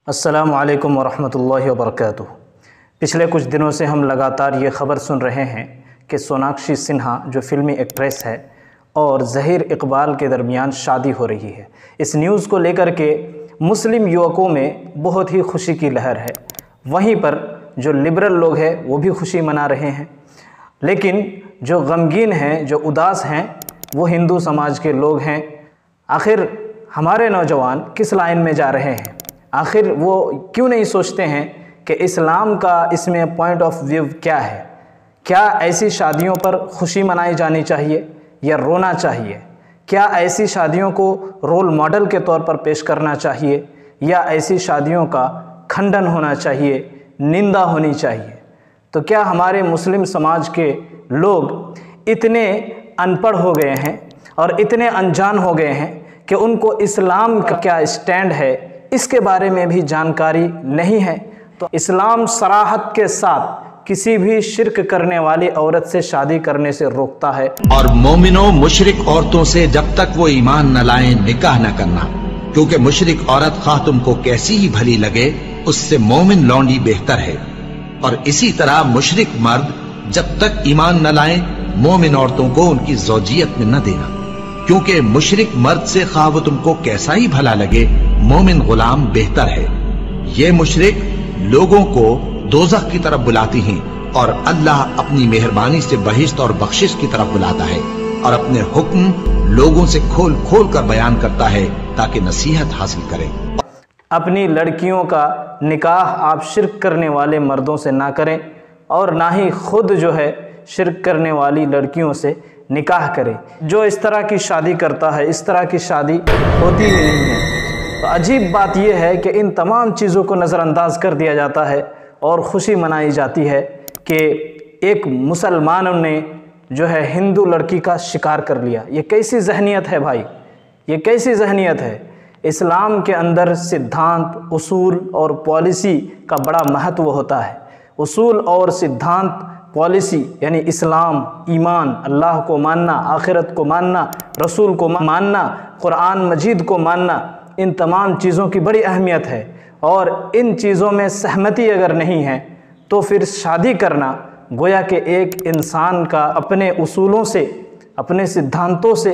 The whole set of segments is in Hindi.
अस्सलामु अलैकुम वरहमतुल्लाहि वबरकातुहू। पिछले कुछ दिनों से हम लगातार ये ख़बर सुन रहे हैं कि सोनाक्षी सिन्हा जो फ़िल्मी एक्ट्रेस है और ज़हीर इकबाल के दरमियान शादी हो रही है। इस न्यूज़ को लेकर के मुस्लिम युवकों में बहुत ही खुशी की लहर है। वहीं पर जो लिबरल लोग हैं वो भी खुशी मना रहे हैं, लेकिन जो गमगीन हैं, जो उदास हैं, वो हिंदू समाज के लोग हैं। आखिर हमारे नौजवान किस लाइन में जा रहे हैं? आखिर वो क्यों नहीं सोचते हैं कि इस्लाम का इसमें पॉइंट ऑफ व्यू क्या है? क्या ऐसी शादियों पर खुशी मनाई जानी चाहिए या रोना चाहिए? क्या ऐसी शादियों को रोल मॉडल के तौर पर पेश करना चाहिए या ऐसी शादियों का खंडन होना चाहिए, निंदा होनी चाहिए? तो क्या हमारे मुस्लिम समाज के लोग इतने अनपढ़ हो गए हैं और इतने अनजान हो गए हैं कि उनको इस्लाम का क्या स्टैंड है इसके बारे में भी जानकारी नहीं है? तो इस्लाम सराहत के साथ किसी भी शिर्क करने वाली औरत से शादी करने से रोकता है। और मोमिनों मुशरिक औरतों से जब तक वो ईमान न लाएं निकाह न करना, क्योंकि मुशरिक औरत खा तुमको कैसी ही भली लगे उससे मोमिन लौंडी बेहतर है। और इसी तरह मुशरिक मर्द जब तक ईमान न लाएं मोमिन औरतों को उनकी ज़ौजियत में न देना, क्योंकि मुशरिक मर्द से खा वो तुमको कैसा ही भला लगे मोमिन गुलाम बेहतर है। ये मुशरिक लोगों को दोज़ख की तरफ बुलाती हैं और अल्लाह अपनी मेहरबानी से बहिश्त और बख्शिश की तरफ बुलाता है और अपने हुक्म लोगों से खोल खोल कर बयान करता है ताकि नसीहत हासिल करें। अपनी लड़कियों का निकाह आप शिर्क करने वाले मर्दों से ना करें और ना ही खुद जो है शिर्क करने वाली लड़कियों से निकाह करें। जो इस तरह की शादी करता है, इस तरह की शादी होती ही नहीं है। तो अजीब बात यह है कि इन तमाम चीज़ों को नज़रअंदाज कर दिया जाता है और ख़ुशी मनाई जाती है कि एक मुसलमानों ने जो है हिंदू लड़की का शिकार कर लिया। ये कैसी जहनीत है भाई? ये कैसी जहनीत है? इस्लाम के अंदर सिद्धांत, उसूल और पॉलिसी का बड़ा महत्व होता है। उसूल और सिद्धांत, पॉलिसी यानी इस्लाम, ईमान, अल्लाह को मानना, आखिरत को मानना, रसूल को मानना, कुरान मजीद को मानना, इन तमाम चीज़ों की बड़ी अहमियत है। और इन चीज़ों में सहमति अगर नहीं है तो फिर शादी करना गोया कि एक इंसान का अपने उसूलों से, अपने सिद्धांतों से,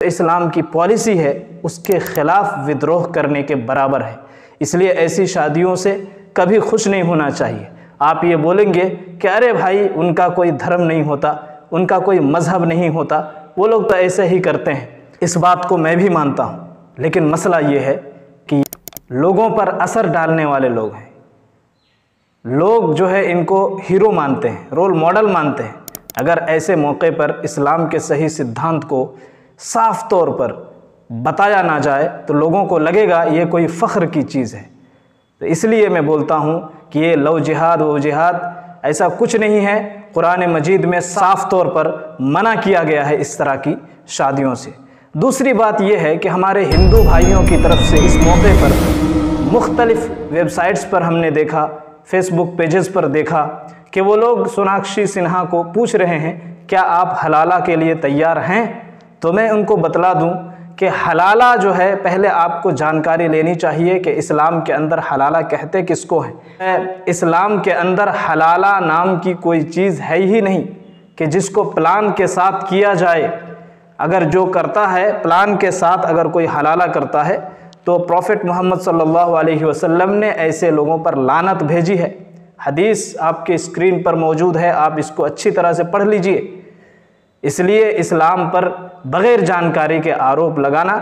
इस्लाम की पॉलिसी है उसके ख़िलाफ़ विद्रोह करने के बराबर है। इसलिए ऐसी शादियों से कभी खुश नहीं होना चाहिए। आप ये बोलेंगे कि अरे भाई उनका कोई धर्म नहीं होता, उनका कोई मज़हब नहीं होता, वो लोग तो ऐसे ही करते हैं। इस बात को मैं भी मानता हूँ, लेकिन मसला ये है कि लोगों पर असर डालने वाले लोग हैं। लोग जो है इनको हीरो मानते हैं, रोल मॉडल मानते हैं। अगर ऐसे मौके पर इस्लाम के सही सिद्धांत को साफ तौर पर बताया ना जाए तो लोगों को लगेगा ये कोई फ़ख्र की चीज़ है। तो इसलिए मैं बोलता हूँ कि ये लव जिहाद वो जिहाद ऐसा कुछ नहीं है। कुरान मजीद में साफ तौर पर मना किया गया है इस तरह की शादियों से। दूसरी बात यह है कि हमारे हिंदू भाइयों की तरफ से इस मौके पर मुख्तलिफ़ वेबसाइट्स पर हमने देखा, फेसबुक पेजेस पर देखा कि वो लोग सोनाक्षी सिन्हा को पूछ रहे हैं क्या आप हलाला के लिए तैयार हैं? तो मैं उनको बतला दूं कि हलाला जो है, पहले आपको जानकारी लेनी चाहिए कि इस्लाम के अंदर हलाला कहते किसको हैं। इस्लाम के अंदर हलाला नाम की कोई चीज़ है ही नहीं कि जिसको प्लान के साथ किया जाए। अगर जो करता है प्लान के साथ, अगर कोई हलाला करता है तो प्रॉफिट मोहम्मद सल्लल्लाहु अलैहि वसल्लम ने ऐसे लोगों पर लानत भेजी है। हदीस आपके स्क्रीन पर मौजूद है, आप इसको अच्छी तरह से पढ़ लीजिए। इसलिए इस्लाम पर बग़ैर जानकारी के आरोप लगाना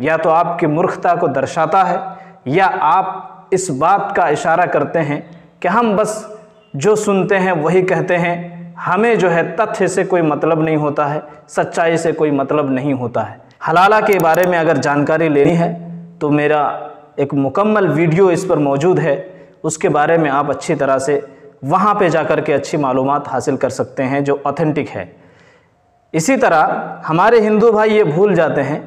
या तो आपकी मूर्खता को दर्शाता है या आप इस बात का इशारा करते हैं कि हम बस जो सुनते हैं वही कहते हैं, हमें जो है तथ्य से कोई मतलब नहीं होता है, सच्चाई से कोई मतलब नहीं होता है। हलाला के बारे में अगर जानकारी लेनी है तो मेरा एक मुकम्मल वीडियो इस पर मौजूद है, उसके बारे में आप अच्छी तरह से वहाँ पे जाकर के अच्छी मालूमात हासिल कर सकते हैं जो ऑथेंटिक है। इसी तरह हमारे हिंदू भाई ये भूल जाते हैं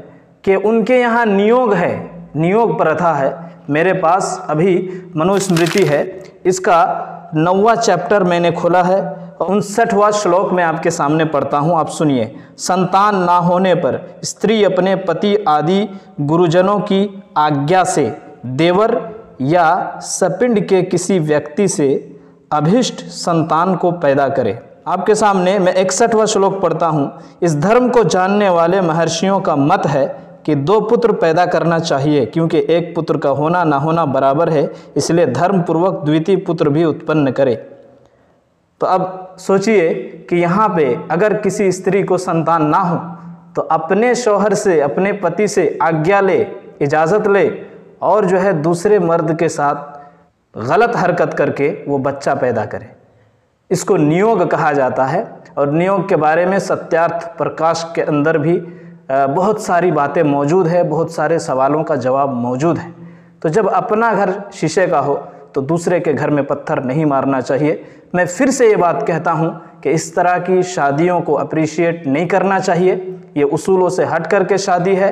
कि उनके यहाँ नियोग है, नियोग प्रथा है। मेरे पास अभी मनुस्मृति है, इसका 9वां चैप्टर मैंने खोला है, 59वां श्लोक में आपके सामने पढ़ता हूँ, आप सुनिए। संतान ना होने पर स्त्री अपने पति आदि गुरुजनों की आज्ञा से देवर या सपिंड के किसी व्यक्ति से अभिष्ट संतान को पैदा करे। आपके सामने मैं 61वां श्लोक पढ़ता हूँ। इस धर्म को जानने वाले महर्षियों का मत है कि 2 पुत्र पैदा करना चाहिए, क्योंकि एक पुत्र का होना ना होना बराबर है, इसलिए धर्म पूर्वक द्वितीय पुत्र भी उत्पन्न करे। तो अब सोचिए कि यहाँ पे अगर किसी स्त्री को संतान ना हो तो अपने शौहर से, अपने पति से आज्ञा ले, इजाज़त ले और जो है दूसरे मर्द के साथ गलत हरकत करके वो बच्चा पैदा करे। इसको नियोग कहा जाता है। और नियोग के बारे में सत्यार्थ प्रकाश के अंदर भी बहुत सारी बातें मौजूद है, बहुत सारे सवालों का जवाब मौजूद है। तो जब अपना घर शीशे का हो तो दूसरे के घर में पत्थर नहीं मारना चाहिए। मैं फिर से ये बात कहता हूँ कि इस तरह की शादियों को अप्रिशिएट नहीं करना चाहिए। ये उसूलों से हट करके शादी है।